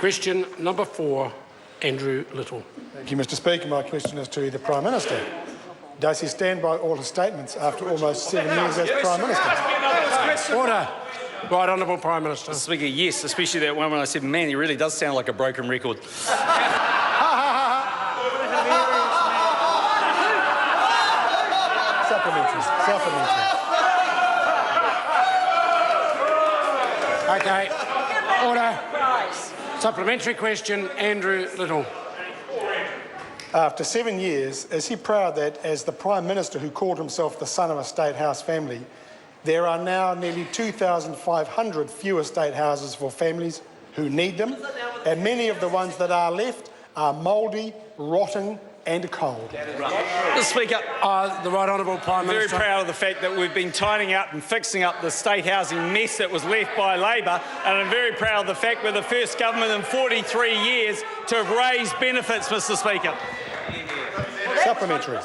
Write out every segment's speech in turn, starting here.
Question number 4, Andrew Little. Thank you, Mr Speaker. My question is to the Prime Minister. Does he stand by all his statements after almost 7 years as Prime Minister? Order. Right Honourable Prime Minister. Mr Speaker, yes, especially that one when I said, man, he really does sound like a broken record. Supplementary. Okay. Order. Supplementary question, Andrew Little. After 7 years, is he proud that, as the Prime Minister who called himself the son of a State House family, there are now nearly 2,500 fewer State Houses for families who need them, and many of the ones that are left are mouldy, rotting and cold? Mr Speaker, The Right Honourable Prime I'm very Minister. proud of the fact that we've been tidying up and fixing up the state housing mess that was left by Labor, and I'm very proud of the fact we're the first government in 43 years to have raised benefits, Mr Speaker. Supplementary.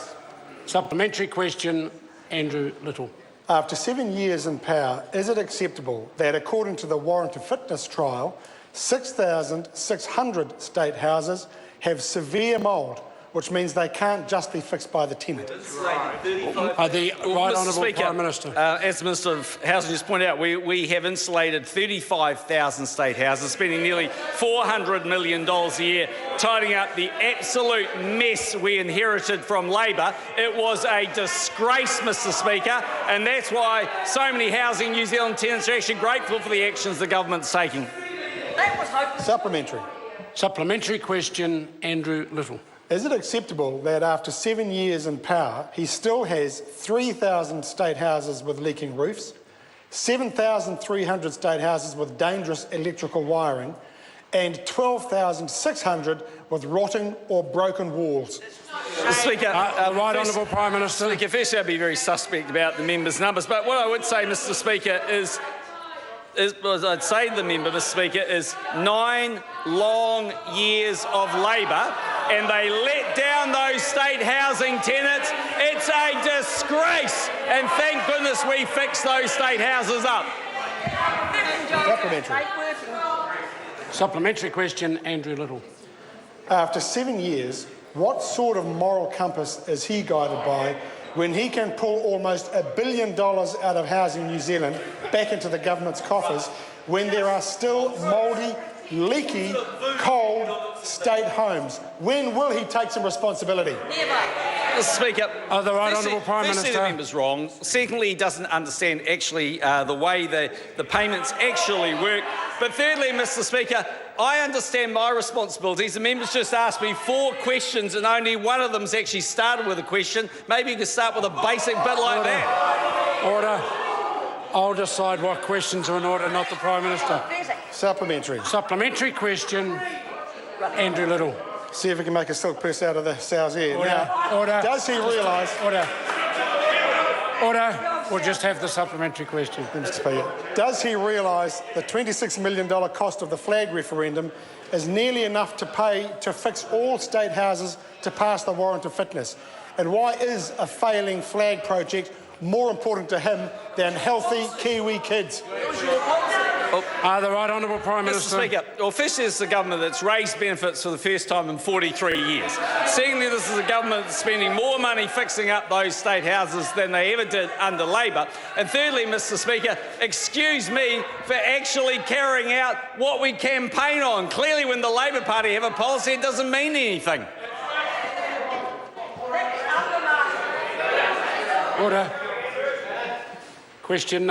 Supplementary question, Andrew Little. After 7 years in power, is it acceptable that, according to the warrant of fitness trial, 6,600 State Houses have severe mould, which means they can't just be fixed by the tenant? The Mr. Right Honourable Speaker, Prime Minister. as the Minister of Housing just pointed out, we have insulated 35,000 state houses, spending nearly $400 million a year, tidying up the absolute mess we inherited from Labor. It was a disgrace, Mr Speaker, and that's why so many Housing New Zealand tenants are actually grateful for the actions the government's taking. Supplementary. Supplementary question, Andrew Little. Is it acceptable that after 7 years in power, he still has 3,000 State Houses with leaking roofs, 7,300 State Houses with dangerous electrical wiring, and 12,600 with rotting or broken walls? Mr Speaker, Right Honourable Prime Minister. Speaker, firstly, I'd be very suspect about the members' numbers, but what I would say, Mr Speaker, is I'd say to the member, Mr Speaker, is 9 long years of Labor, and they let down those state housing tenants. It's a disgrace, and thank goodness we fixed those state houses up. Supplementary. Supplementary question, Andrew Little. After 7 years, what sort of moral compass is he guided by when he can pull almost $1 billion out of Housing New Zealand back into the government's coffers when there are still mouldy, leaky, cold state homes? When will he take some responsibility? Mr Speaker, The Right Honourable Prime firstly, Minister. the member's wrong. Secondly, he doesn't understand actually the way the payments actually work. But thirdly, Mr Speaker, I understand my responsibilities. The member's just asked me 4 questions and only one of them's actually started with a question. Maybe you could start with a basic bit like that. Order. I'll decide what questions are in order, not the Prime Minister. Supplementary. Supplementary question, Andrew Little. See if we can make a silk purse out of the sow's ear. Order. Does he realise... Order. We'll just have the supplementary question. Mr Speaker, does he realise the $26 million cost of the flag referendum is nearly enough to pay to fix all state houses to pass the warrant of fitness? And why is a failing flag project more important to him than healthy Kiwi kids? The Right Honourable Prime Minister. Mr Speaker, well, firstly, this is a government that's raised benefits for the first time in 43 years. Secondly, this is a government that's spending more money fixing up those state houses than they ever did under Labor. And thirdly, Mr Speaker, excuse me for actually carrying out what we campaign on. Clearly, when the Labor Party have a policy, it doesn't mean anything. Order. Question number